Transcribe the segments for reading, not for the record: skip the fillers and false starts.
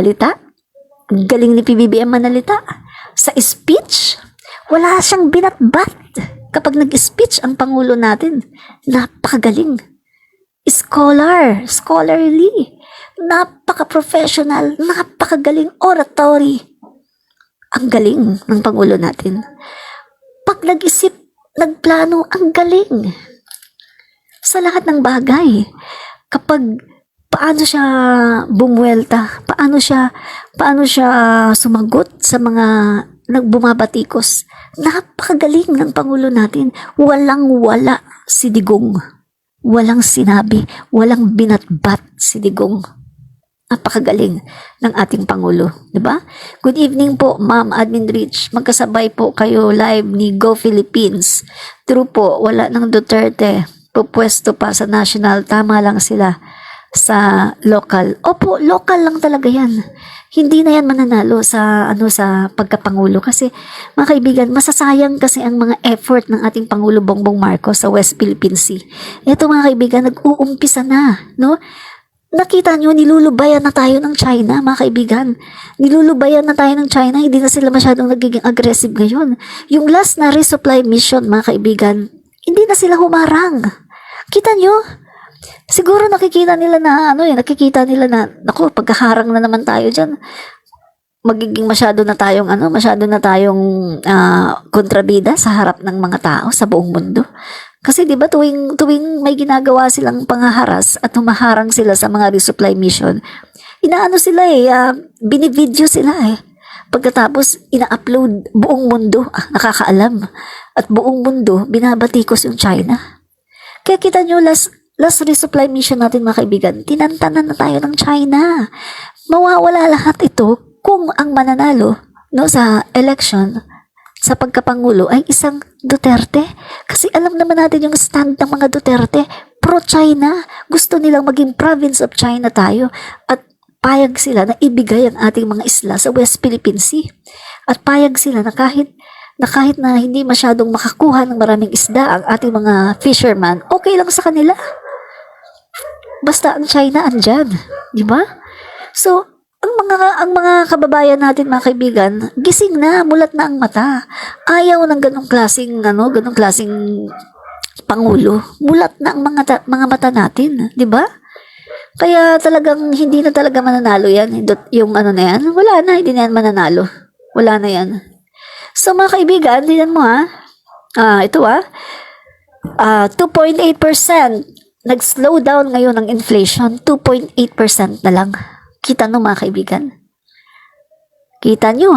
Manalita. Ang galing ni PBBM manalita. Sa speech, wala siyang binatbat. Kapag nag-speech ang Pangulo natin, napakagaling. Scholarly, napaka-professional, napakagaling oratory. Ang galing ng Pangulo natin. Pag nag-isip, nagplano, ang galing. Sa lahat ng bagay. Kapag paano siya bumuelta, paano siya sumagot sa mga nagbumabatikos. Napakagaling ng Pangulo natin. Walang-wala si Digong. Walang sinabi, walang binatbat si Digong. Napakagaling ng ating Pangulo, di ba? Good evening po, Ma'am Admin Rich. Magkasabay po kayo live ni Go Philippines. True po, wala ng Duterte. Pupwesto pa sa national, tama lang sila sa local. Opo, local lang talaga yan. Hindi na yan mananalo sa sa pagkapangulo kasi mga kaibigan, masasayang kasi ang mga effort ng ating Pangulo Bongbong Marcos sa West Philippine Sea. Ito mga kaibigan, nag-uumpisa na, no? Nakita nyo, nilulubayan na tayo ng China, mga kaibigan. Nilulubayan na tayo ng China, hindi na sila masyadong nagiging aggressive ngayon. Yung last na resupply mission, mga kaibigan, hindi na sila humarang. Kita nyo? Siguro nakikita nila na, naku, pagkaharang na naman tayo dyan, magiging masyado na tayong kontrabida sa harap ng mga tao sa buong mundo. Kasi 'di ba tuwing may ginagawa silang panghaharas at humaharang sila sa mga resupply mission, binivideo sila Pagkatapos ina-upload buong mundo, nakakaalam. At buong mundo binabatikos yung China. Kaya kita nyo last resupply mission natin mga kaibigan, tinantanan na tayo ng China. Mawawala lahat ito kung ang mananalo sa election sa pagkapangulo ay isang Duterte. Kasi alam naman natin yung stand ng mga Duterte, pro-China. Gusto nilang maging province of China tayo. At payag sila na ibigay ang ating mga isla sa West Philippine Sea. At payag sila na kahit na hindi masyadong makakuha ng maraming isda ang ating mga fisherman, okay lang sa kanila. Basta ang China andyan. Di ba? So, ang mga kababayan natin, mga kaibigan, gising na, mulat na ang mata. Ayaw ng ganong klaseng pangulo. Mulat na ang mga mata natin, 'di ba? Kaya talagang hindi na talaga mananalo 'yan. Yung na 'yan, wala na, hindi na yan mananalo. Wala na 'yan. So mga kaibigan, tingnan mo ito 2.8%. Nag-slow down ngayon ang inflation, 2.8% na lang. Kita nyo mga kaibigan. Kita nyo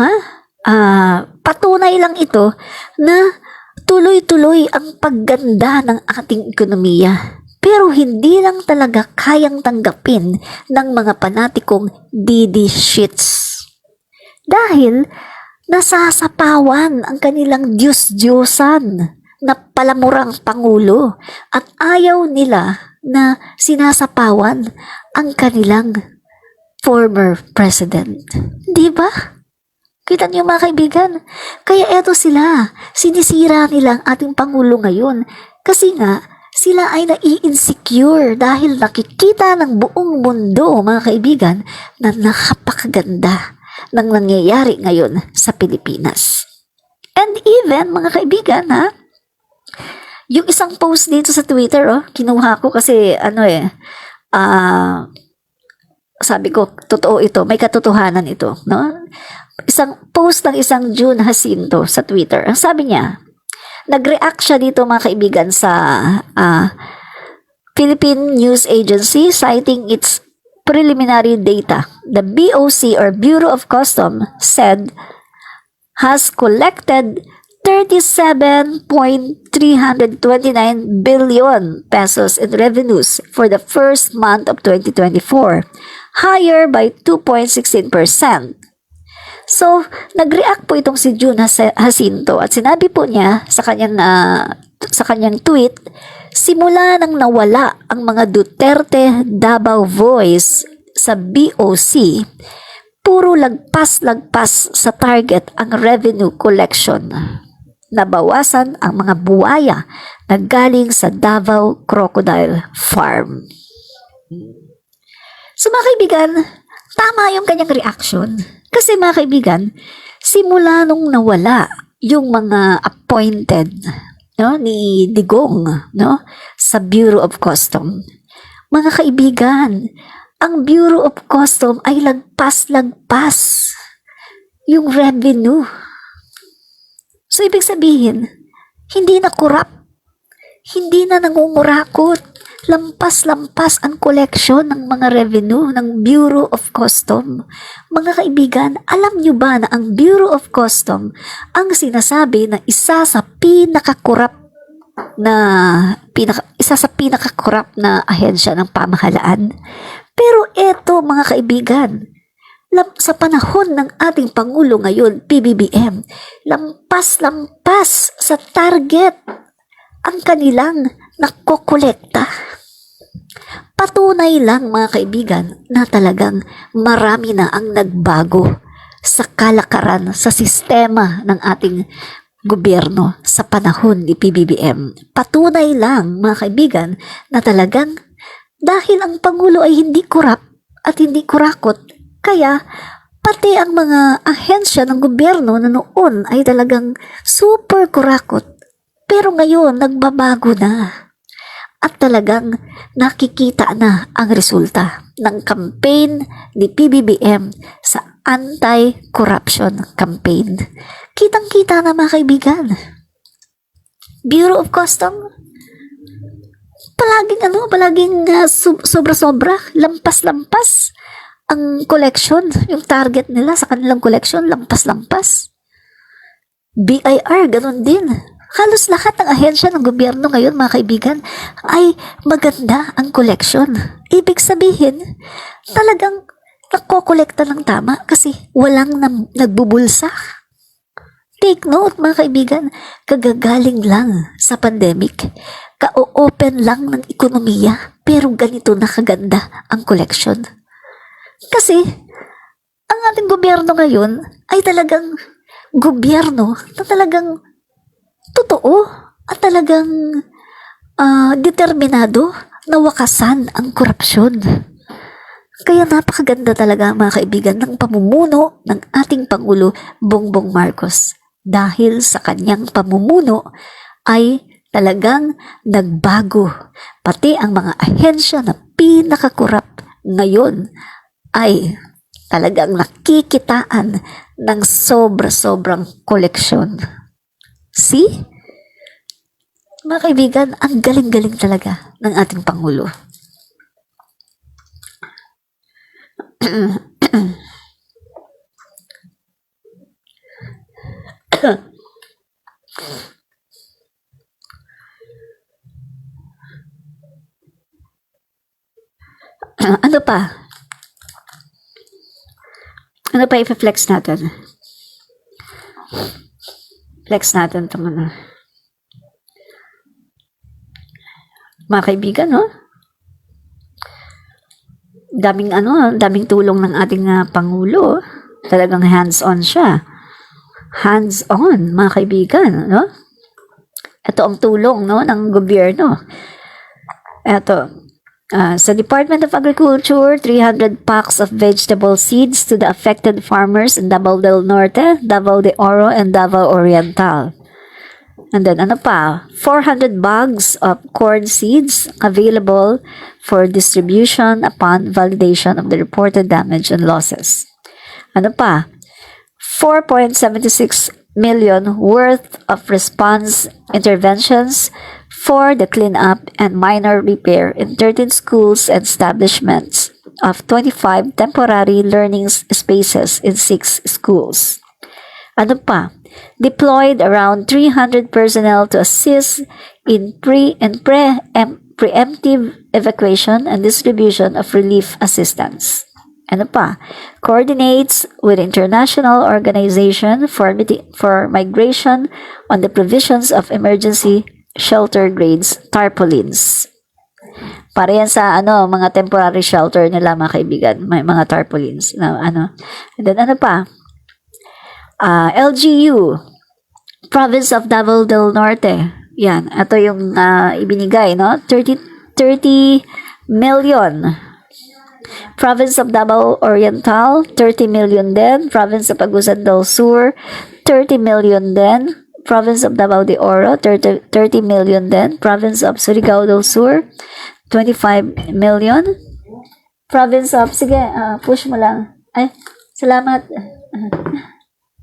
patunay lang ito na tuloy-tuloy ang pagganda ng ating ekonomiya. Pero hindi lang talaga kayang tanggapin ng mga panatikong DD shits. Dahil nasasapawan ang kanilang Diyos-Diyosan na palamurang Pangulo at ayaw nila na sinasapawan ang kanilang former president. Di ba? Kita niyo mga kaibigan? Kaya eto sila, sinisira nila ang ating Pangulo ngayon kasi nga sila ay nai-insecure dahil nakikita ng buong mundo mga kaibigan na napakaganda ng nangyayari ngayon sa Pilipinas. And even mga kaibigan yung isang post dito sa Twitter kinuha ko kasi sabi ko, totoo ito, may katotohanan ito, no? Isang post ng isang June Jacinto sa Twitter. Ang sabi niya, nag-react siya dito mga kaibigan sa Philippine News Agency citing its preliminary data. The BOC or Bureau of Customs said has collected 37.329 billion pesos in revenues for the first month of 2024, higher by 2.16%. So, nag-react po itong si June Jacinto at sinabi po niya sa kanyang tweet, simula nang nawala ang mga Duterte Davao Voice sa BOC, puro lagpas sa target ang revenue collection. Nabawasan ang mga buwaya na galing sa Davao Crocodile Farm. So mga kaibigan, Tama yung kanyang reaction. Kasi mga kaibigan, simula nung nawala yung mga appointed no, ni Digong no, sa Bureau of Custom, mga kaibigan, ang Bureau of Custom ay lagpas-lagpas yung revenue. So, ibig sabihin, hindi na kurap, hindi na nangungurakot, lampas-lampas ang collection ng mga revenue ng Bureau of Custom. Mga kaibigan, alam nyo ba na ang Bureau of Custom ang sinasabi na isa sa pinakakurap na ahensya ng pamahalaan? Pero eto mga kaibigan, sa panahon ng ating Pangulo ngayon, PBBM, lampas-lampas sa target ang kanilang nakokolekta. Patunay lang mga kaibigan na talagang marami na ang nagbago sa kalakaran, sa sistema ng ating gobyerno sa panahon ni PBBM. Patunay lang mga kaibigan na talagang dahil ang Pangulo ay hindi kurap at hindi kurakot, kaya pati ang mga ahensya ng gobyerno na noon ay talagang super kurakot. Pero ngayon, nagbabago na. At talagang nakikita na ang resulta ng campaign ni PBBM sa anti-corruption campaign. Kitang-kita na mga kaibigan. Bureau of Custom, palaging sobra-sobra, lampas-lampas ang collection, yung target nila sa kanilang collection, lampas-lampas. BIR, ganun din. Halos lahat ng ahensya ng gobyerno ngayon, mga kaibigan, ay maganda ang collection. Ibig sabihin, talagang nakokolekta ng tama kasi walang nagbubulsa. Take note, mga kaibigan, kagagaling lang sa pandemic. Ka-open lang ng ekonomiya, pero ganito na kaganda ang collection. Kasi, ang ating gobyerno ngayon ay talagang gobyerno na talagang totoo at talagang determinado na wakasan ang korupsyon. Kaya napakaganda talaga mga kaibigan ng pamumuno ng ating Pangulo Bongbong Marcos. Dahil sa kanyang pamumuno ay talagang nagbago. Pati ang mga ahensya na pinakakurap ngayon ay talagang nakikitaan ng sobra-sobrang koleksyon. See? Mga kaibigan, ang galing-galing talaga ng ating Pangulo. Ano pa? Ano pa i-flex natin? Flex natin ito muna. Mga kaibigan, no? Daming tulong ng ating Pangulo. Talagang hands-on siya. Hands-on, mga kaibigan, no? Ito ang tulong, no, ng gobyerno. Ito, sa Department of Agriculture, 300 packs of vegetable seeds to the affected farmers in Davao del Norte, Davao de Oro, and Davao Oriental. And then, 400 bags of corn seeds available for distribution upon validation of the reported damage and losses. 4.76 million worth of response interventions for the cleanup and minor repair in 13 schools and establishments of 25 temporary learning spaces in 6 schools. Deployed around 300 personnel to assist in preemptive evacuation and distribution of relief assistance. Coordinates with International Organization for Migration on the provisions of emergency shelter grades, tarpaulins. Para yan sa mga temporary shelter nila, mga kaibigan, may mga tarpaulins na And then LGU, Province of Davao del Norte. Yan, ito yung ibinigay, no? 30 million Province of Davao Oriental, 30 million din. Province of Agusan del Sur, 30 million din. Province of Davao de Oro, 30 million din. Province of Surigao del Sur, 25 million. Province of, sige, push mo lang. Ay, salamat.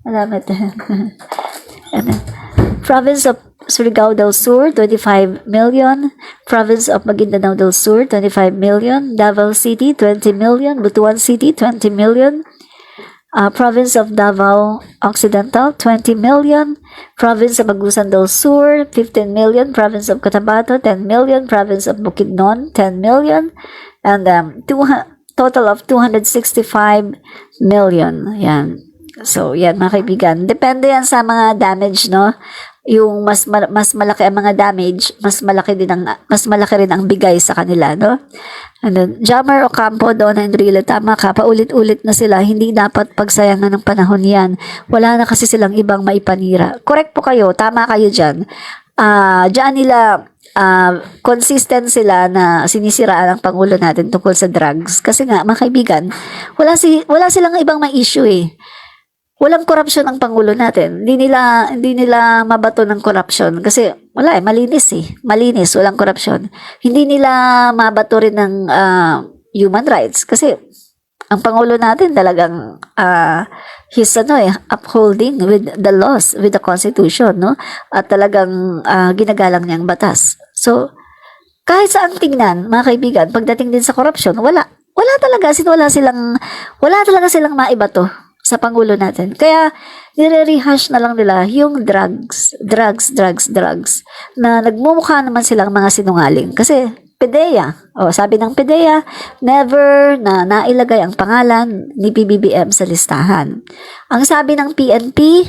Salamat. Province of Surigao del Sur, 25 million. Province of Maguindanao del Sur, 25 million. Davao City, 20 million. Butuan City, 20 million. Province of Davao Occidental, 20 million. Province of Agusan del Sur, 15 million. Province of Cotabato, 10 million. Province of Bukidnon, 10 million. And total of 265 million. Yan. So, yan mga kaibigan. Depende yan sa mga damage, no? Yung mas malaki ang mga damage, mas malaki rin ang bigay sa kanila, no? And then, Jammer Ocampo, Donna Enrile, tama ka, paulit-ulit na sila, hindi dapat pagsayangan ng panahon yan. Wala na kasi silang ibang maipanira. Correct po kayo, tama kayo dyan. Diyan nila, consistent sila na sinisiraan ang Pangulo natin tungkol sa drugs. Kasi nga, mga kaibigan, wala silang ibang may issue eh. Walang korupsyon ang Pangulo natin. Hindi nila mabato ng korupsyon kasi wala malinis eh. Malinis, walang korupsyon. Hindi nila mabato rin ng human rights kasi ang Pangulo natin talagang he's upholding with the laws, with the Constitution, no? At talagang ginagalang niya ang batas. So, kahit saan tingnan, mga kaibigan, pagdating din sa korupsyon, wala talaga silang maibato sa Pangulo natin. Kaya, nire-rehash na lang nila yung drugs, na nagmumukha naman silang mga sinungaling. Kasi, PDEA, sabi ng PDEA, never na nailagay ang pangalan ni PBBM sa listahan. Ang sabi ng PNP,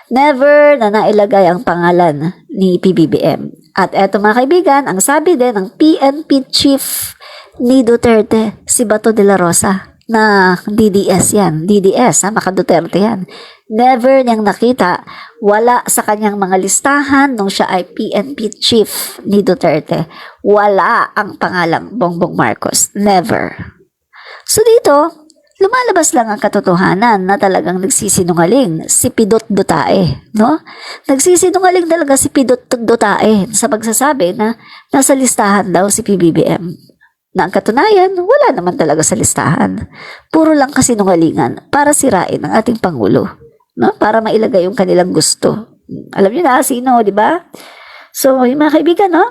never na nailagay ang pangalan ni PBBM. At eto mga kaibigan, ang sabi din ng PNP chief ni Duterte, si Bato de la Rosa, na DDS yan. DDS, Maka Duterte yan. Never niyang nakita, wala sa kanyang mga listahan nung siya ay PNP chief ni Duterte. Wala ang pangalang Bongbong Marcos. Never. So dito, lumalabas lang ang katotohanan na talagang nagsisinungaling si Pidot Dutae, no? Nagsisinungaling talaga si Pidot Dutae sa pagsasabi na nasa listahan daw si PBBM. Na ang katunayan, wala naman talaga sa listahan. Puro lang kasinungalingan para sirain ang ating Pangulo, no? Para mailagay yung kanilang gusto. Alam niyo na sino, di ba? So, yung mga kaibigan, no?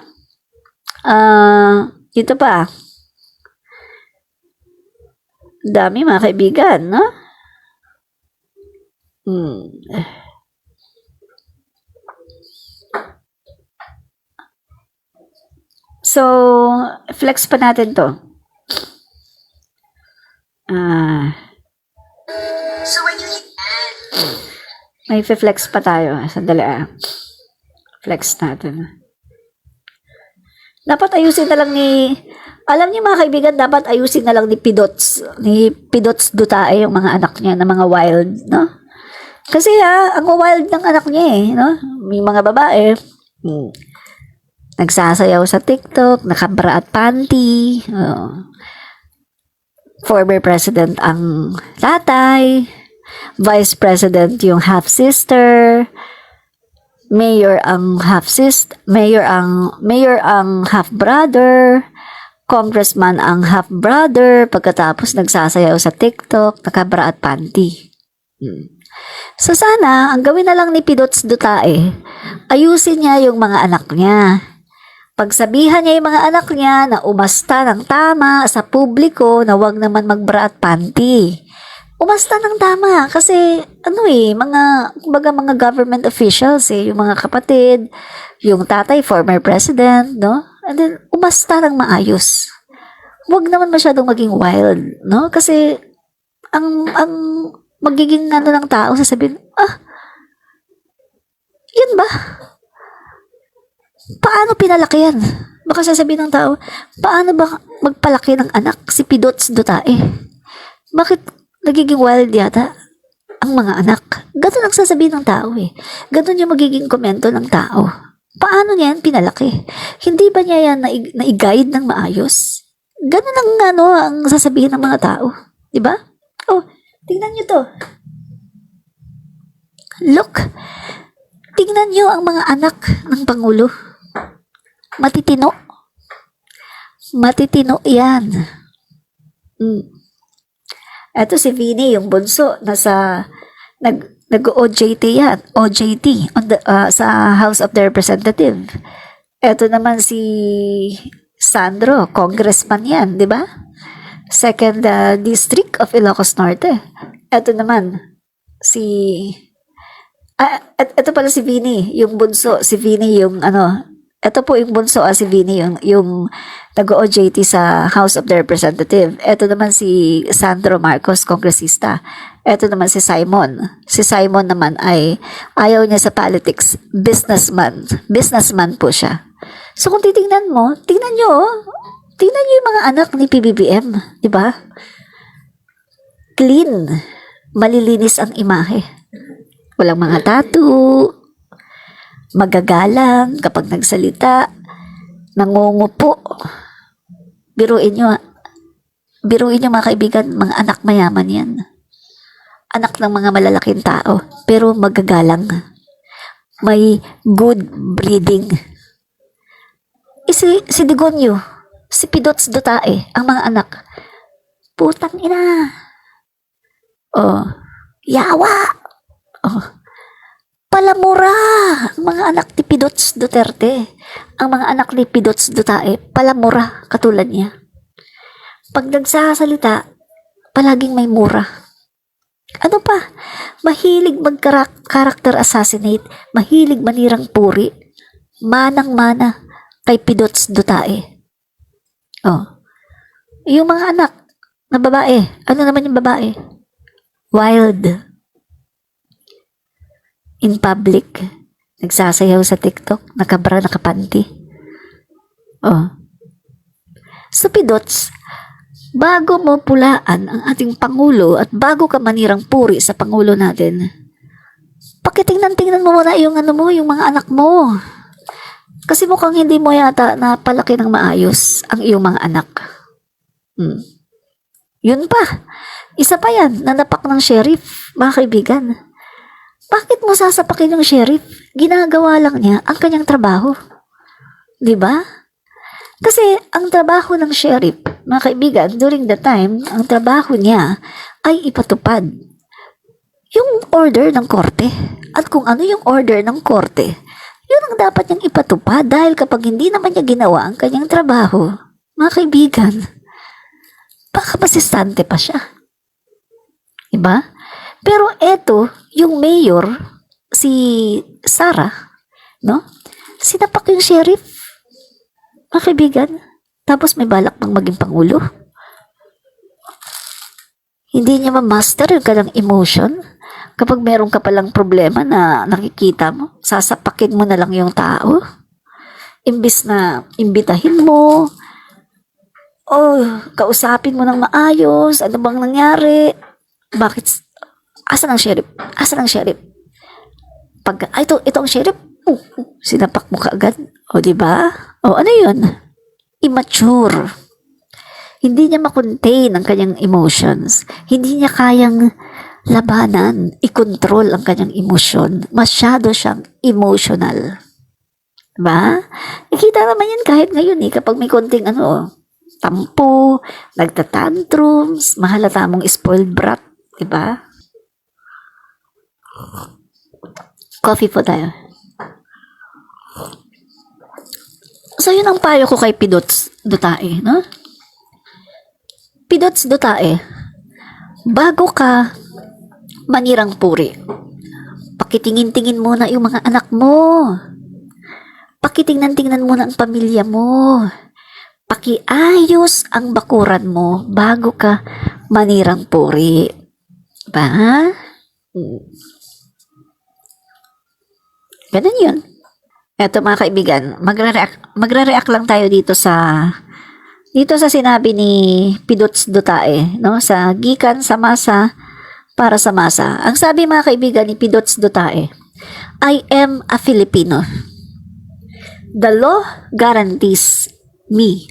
Ito pa. Dami mga kaibigan, no? So, flex pa natin to. So when you May flex pa tayo. Sandali flex natin. Dapat ayusin na lang alam niyo mga kaibigan, dapat ayusin na lang ni Pidots Dutae yung mga anak niya na mga wild, no? Kasi ang wild ng anak niya no? May mga babae, nagsasayaw sa TikTok, nakabra at panty, former president ang tatay, vice president yung half-sister, mayor ang half-sister, mayor ang half-brother, congressman ang half-brother, pagkatapos nagsasayaw sa TikTok, nakabra at panty. So sana, ang gawin na lang ni Pidots Dutae, ayusin niya yung mga anak niya. Pagsabihan niya yung mga anak niya na umasta ng tama sa publiko na wag naman magbra at panty. Umasta ng tama kasi mga government officials yung mga kapatid, yung tatay former president, no? And then umasta ng maayos. Wag naman masyadong maging wild, no? Kasi ang magiging ng tao sasabihin, yun ba? Paano pinalaki yan? Baka sasabihin ng tao, paano ba magpalaki ng anak si Pidots Dutae? Bakit nagiging wild yata ang mga anak? Ganun ang sasabihin ng tao Ganun yung magiging komento ng tao. Paano niya yan pinalaki? Hindi ba niya yan na-guide ng maayos? Ganun ang ang sasabihin ng mga tao. Di ba? Oh, tingnan nyo to. Look, tingnan nyo ang mga anak ng Pangulo. Matitino. Matitino yan. Eto si Vinny, yung bunso, nag-OJT yan. OJT on sa House of the Representative. Eto naman si Sandro, congressman yan, di ba? Second District of Ilocos Norte. Eto naman, ito pala si Vinny, yung bunso, si Vinny yung ito po yung bunso, si Vinny yung nag-OJT sa House of the Representative. Ito naman si Sandro Marcos, kongresista. Ito naman si Simon. Si Simon naman ay ayaw niya sa politics, businessman. Businessman po siya. So kung titingnan mo, tingnan nyo yung mga anak ni PBBM, di ba? Clean, malilinis ang imahe. Walang mga tattoo, magagalang kapag nagsalita, nangungupo. Biruin nyo mga kaibigan, mga anak mayaman yan. Anak ng mga malalaking tao, pero magagalang. May good breeding. Si Digonyo, si Pidots Dotae, ang mga anak, putang ina. Oh, yawa. Oh, palamura. Ang mga anak ni Pidots Duterte, ang mga anak ni Pidots Dotae, palamura, katulad niya. Pag nagsasalita, palaging may mura. Ano pa? Mahilig mag-character assassinate, mahilig manirang puri, manang-mana kay Pidots Dotae. Oh. Yung mga anak na babae, ano naman yung babae? Wild. In public, nagsasayaw sa TikTok, nakabra, nakapanty. Oh. So Pidots, bago mo pulaan ang ating Pangulo at bago ka manirang puri sa Pangulo natin, pakitingnan-tingnan mo muna yung yung mga anak mo. Kasi mukhang hindi mo yata napalaki ng maayos ang iyong mga anak. Yun pa. Isa pa yan, nanapak ng sheriff, mga kaibigan. Bakit mo sasapakin yung sheriff? Ginagawa lang niya ang kanyang trabaho. Diba? Kasi ang trabaho ng sheriff, mga kaibigan, during the time, ang trabaho niya ay ipatupad yung order ng korte. At kung ano yung order ng korte, yun ang dapat niyang ipatupad dahil kapag hindi naman niya ginawa ang kanyang trabaho, mga kaibigan, baka masistante pa siya. Diba? Pero eto, yung mayor, si Sara, no? Sinapak yung sheriff, mga kaibigan, tapos may balak pang maging pangulo. Hindi niya ma-master yung kanyang emotion. Kapag meron ka palang problema na nakikita mo, sasapakin mo na lang yung tao. Imbis na imbitahin mo, kausapin mo ng maayos, ano bang nangyari? Bakit? Asan ang sheriff? Asan ang sheriff? Pag, ito ang sheriff. Sinapak mo kaagad. O, diba? O, ano yun? Immature. Hindi niya makontain ang kanyang emotions. Hindi niya kayang labanan, i-control ang kanyang emosyon. Masyado siyang emotional. Diba? Nakita naman yan kahit ngayon kapag may konting tampo, nagtatantrums, mahalata mong spoiled brat. Diba? Coffee po tayo. So, yun ang payo ko kay Pidots Dotae, no? Pidots Dotae, bago ka manirang puri, pakitingin-tingin muna yung mga anak mo. Pakitingnan-tingnan muna ang pamilya mo. Pakiayos ang bakuran mo bago ka manirang puri. Ba? Ganun yun. Eto mga kaibigan, magre-react lang tayo dito sa sinabi ni Pidots Dotae, no? Sa gikan sa masa para sa masa. Ang sabi mga kaibigan ni Pidots Dotae, I am a Filipino. The law guarantees me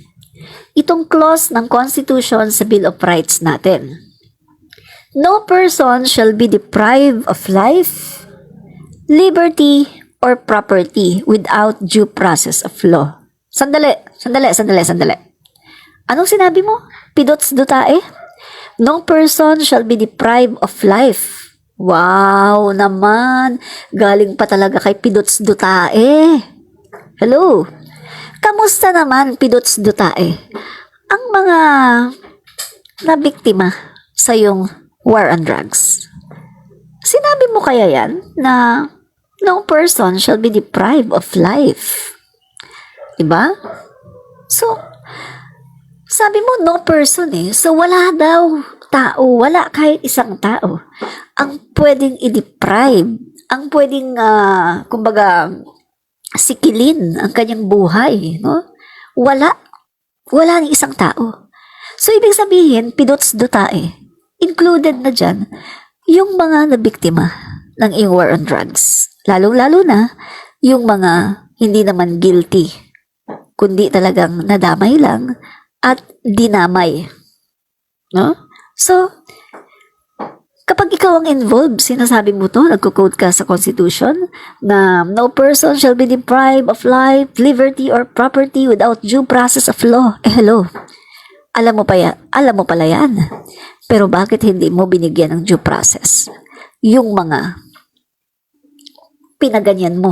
itong clause ng Constitution sa Bill of Rights natin. No person shall be deprived of life, liberty, or property without due process of law. Sandali. Anong sinabi mo? Pidots dutae? No person shall be deprived of life. Wow naman. Galing pa talaga kay Pidots dutae. Hello. Kamusta naman, Pidots dutae? Ang mga nabiktima sa iyong war on drugs. Sinabi mo kaya yan na no person shall be deprived of life? Diba? So, sabi mo no person So, wala daw tao, wala kahit isang tao ang pwedeng i-deprive, ang pwedeng, kumbaga, sikilin ang kanyang buhay, no? Wala ni isang tao. So, ibig sabihin, pidots dutae, included na dyan, yung mga nabiktima ng iyong war on drugs. Lalo-lalo na, yung mga hindi naman guilty, kundi talagang nadamay lang at dinamay. No? So, kapag ikaw ang involved, sinasabi mo to, nagko-quote ka sa Constitution, na no person shall be deprived of life, liberty, or property without due process of law. Hello. Alam mo pala yan. Pero bakit hindi mo binigyan ng due process? Yung mga pinaganyan mo.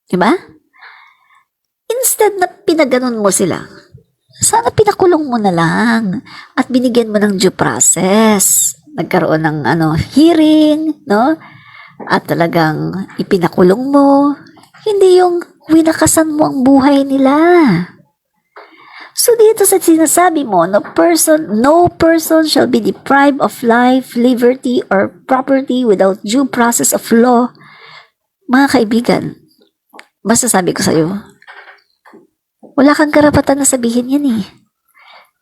Diba? Instead na pinaganon mo sila, sana pinakulong mo na lang at binigyan mo ng due process. Nagkaroon ng hearing, no? At talagang ipinakulong mo. Hindi yung winakasan mo ang buhay nila. So dito sa sinasabi mo, no person shall be deprived of life, liberty, or property without due process of law. Mga kaibigan, masasabi ko sa iyo, wala kang karapatan na sabihin yan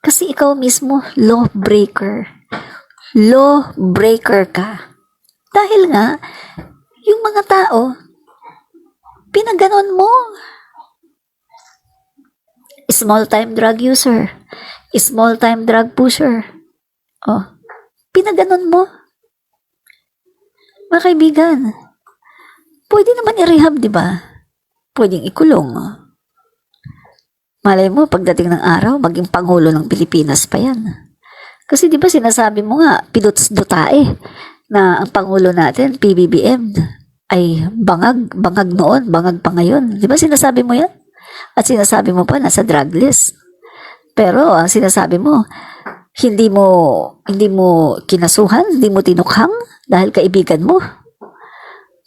Kasi ikaw mismo, lawbreaker. Lawbreaker ka. Dahil nga, yung mga tao, pinaganon mo. Small-time drug user. Small-time drug pusher. Pinaganon mo. Mga kaibigan, pwede naman i-rehab, di ba? Pwedeng ikulong. Malay mo, pagdating ng araw, maging Pangulo ng Pilipinas pa yan. Kasi di ba sinasabi mo nga, pidots dutae, na ang Pangulo natin, PBBM, ay bangag noon, bangag pa ngayon. Di ba sinasabi mo yan? At sinasabi mo pa, nasa drug list. Pero, ang sinasabi mo, hindi mo kinasuhan, hindi mo tinukhang, dahil kaibigan mo.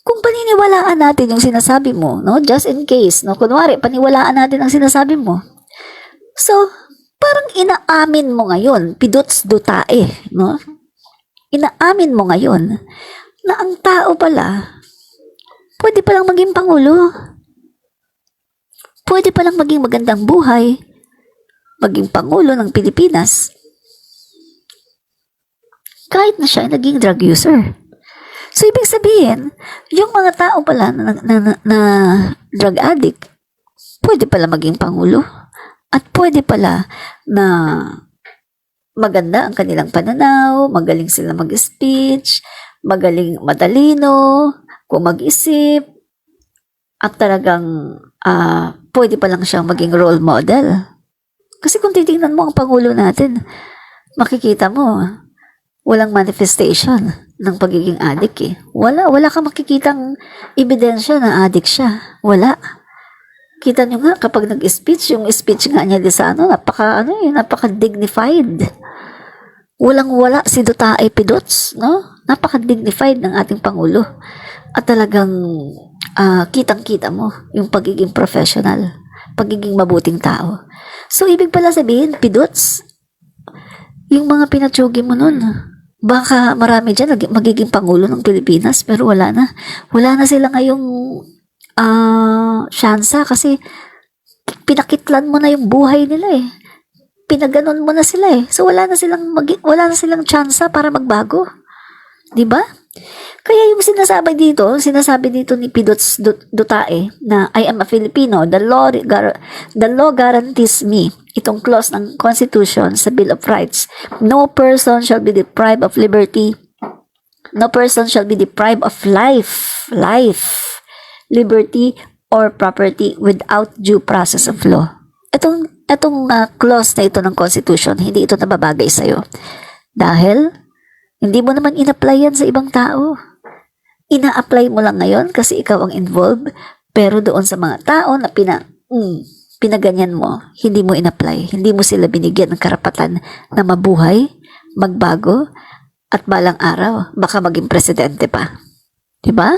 Kung paniniwalaan natin yung sinasabi mo, no? Just in case, no? Kunwari, paniwalaan natin ang sinasabi mo. So, parang inaamin mo ngayon, pidots dutae, no? Inaamin mo ngayon na ang tao pala, pwede palang maging Pangulo. Pwede palang maging magandang buhay, maging Pangulo ng Pilipinas. Kahit na siya ay naging drug user. So, ibig sabihin, yung mga tao pala na drug addict, pwede pala maging Pangulo. At pwede pala na maganda ang kanilang pananaw, magaling sila mag-speech, matalino, kung mag-isip, at talagang pwede pa lang siyang maging role model. Kasi kung titingnan mo ang Pangulo natin, makikita mo, walang manifestation ng pagiging addict Wala kang makikitang ebidensya na addict siya. Wala. Kita nyo nga, kapag nag-speech, yung speech nga niya di sa napaka-dignified. Walang-wala si Dutae Pidots, no? Napaka-dignified ng ating Pangulo. At talagang kitang-kita mo yung pagiging professional, pagiging mabuting tao. So, ibig pala sabihin, Pidots, yung mga pinatsugi mo nun, baka marami dyan magiging Pangulo ng Pilipinas, pero wala na. Wala na sila ngayong syansa kasi pinakitlan mo na yung buhay nila Pinaganon mo na sila So wala na silang tsansa para magbago. 'Di ba? Kaya yung sinasabi dito ni Pidots Dutae na I am a Filipino, the law guarantees me, itong clause ng Constitution sa Bill of Rights, no person shall be deprived of liberty, no person shall be deprived of life, liberty, or property without due process of law. Itong clause na ito ng Constitution, hindi ito nababagay sa'yo. Dahil, hindi mo naman in-apply yan sa ibang tao. Ina-apply mo lang ngayon kasi ikaw ang involved, pero doon sa mga tao na pinaganyan mo, hindi mo in-apply. Hindi mo sila binigyan ng karapatan na mabuhay, magbago, at balang araw, baka maging presidente pa. Diba?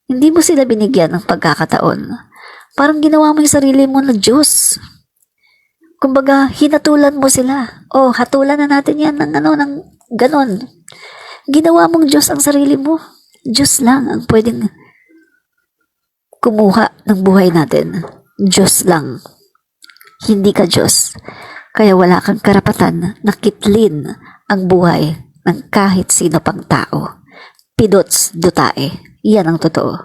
Hindi mo sila binigyan ng pagkakataon. Parang ginawa mo yung sarili mo na Diyos. Kumbaga, hinatulan mo sila. Oh, hatulan na natin yan ng ganon. Ginawa mong Diyos ang sarili mo. Diyos lang ang pwedeng kumuha ng buhay natin. Diyos lang. Hindi ka Diyos. Kaya wala kang karapatan na kitlin ang buhay ng kahit sino pang tao. Pidots Dutae. Yan ang totoo.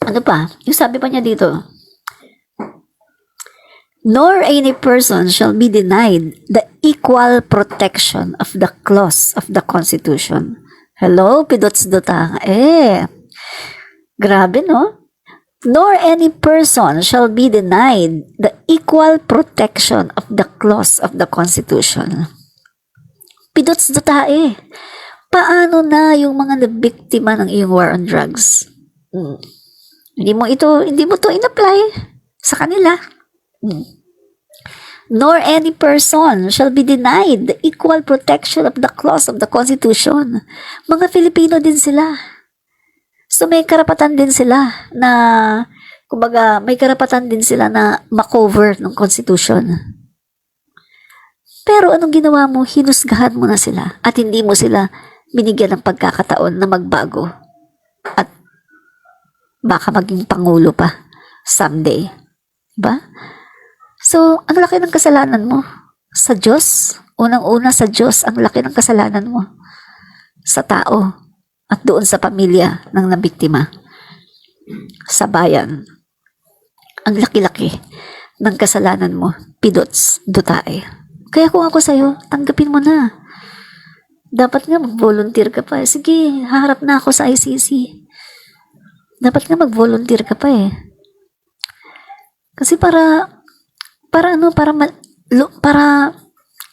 Ano pa? Yung sabi pa niya dito, nor any person shall be denied the equal protection of the clause of the Constitution. Hello, Pidots Dutae. Grabe, no? Nor any person shall be denied the equal protection of the clause of the Constitution. Pidots Dutae, paano na yung mga nabiktima ng iyong war on drugs? Hindi mo to in-apply sa kanila. Nor any person shall be denied the equal protection of the clause of the Constitution. Mga Filipino din sila. So may karapatan din sila na, kumbaga, may karapatan din sila na makover ng Constitution. Pero anong ginawa mo? Hinusgahan mo na sila at hindi mo sila binigyan ng pagkakataon na magbago at baka maging pangulo pa someday. Diba? So, ang laki ng kasalanan mo sa Diyos. Unang-una sa Diyos, ang laki ng kasalanan mo sa tao at doon sa pamilya ng nabiktima. Sa bayan. Ang laki-laki ng kasalanan mo, Pidots Dutae. Kaya kung ako sa'yo, tanggapin mo na. Dapat nga mag-volunteer ka pa. Sige, haharap na ako sa ICC. Dapat nga mag-volunteer ka pa eh. Kasi para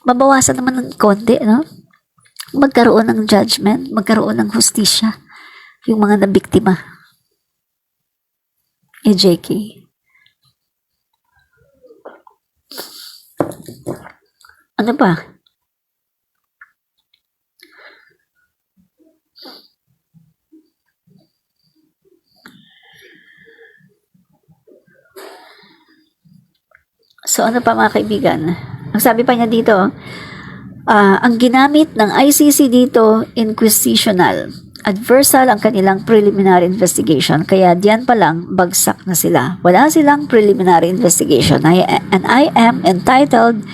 mabawasan naman ng konti, no? Magkaroon ng judgment, magkaroon ng hustisya yung mga nabiktima. JK. Ano ba? So ano pa mga kaibigan? Ang sabi pa niya dito, ang ginamit ng ICC dito, inquisitional. Adversal ang kanilang preliminary investigation. Kaya diyan pa lang, bagsak na sila. Wala silang preliminary investigation. And I am entitled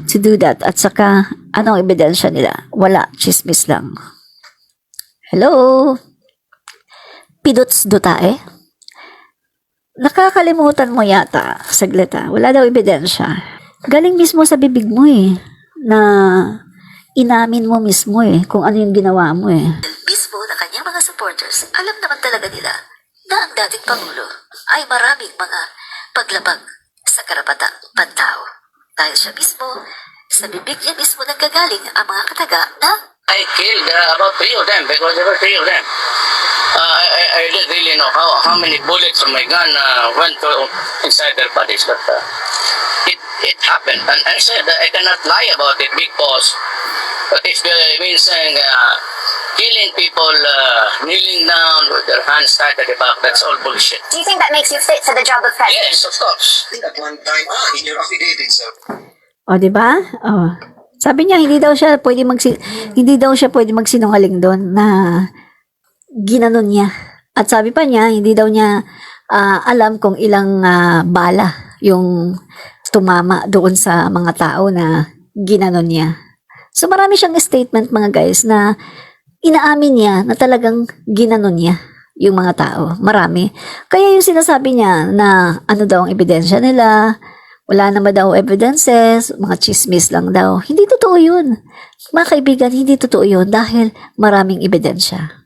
to do that. At saka, anong ebidensya nila? Wala, chismis lang. Hello? Pidots Dutae? Nakakalimutan mo yata, saglit wala daw ebidensya. Galing mismo sa bibig mo na inamin mo mismo kung ano yung ginawa mo Mismo na kanyang mga supporters, alam naman talaga nila na ang dating Pangulo ay maraming mga paglabag sa karapatang pantao. Dahil siya mismo, sa bibig niya mismo nanggagaling ang mga kataga na I killed about 3 of them because there were 3 of them. I didn't really know how many bullets from my gun went to inside their bodies, but it happened. And I said I cannot lie about it because if it means killing people kneeling down with their hands tied at the back, that's all bullshit. Do you think that makes you fit for the job of president? Yes, of course. At one time, in your affidavit, sir. O, diba? O. Sabi niya, hindi daw siya pwede magsinungaling doon na ginanon niya. At sabi pa niya, hindi daw niya alam kung ilang bala yung tumama doon sa mga tao na ginanon niya. So marami siyang statement mga guys na inaamin niya na talagang ginanon niya yung mga tao. Marami. Kaya yung sinasabi niya na ano daw ang ebidensya nila, wala naman daw evidences, mga chismis lang daw. Hindi totoo yun. Mga kaibigan, hindi totoo yun dahil maraming ebidensya.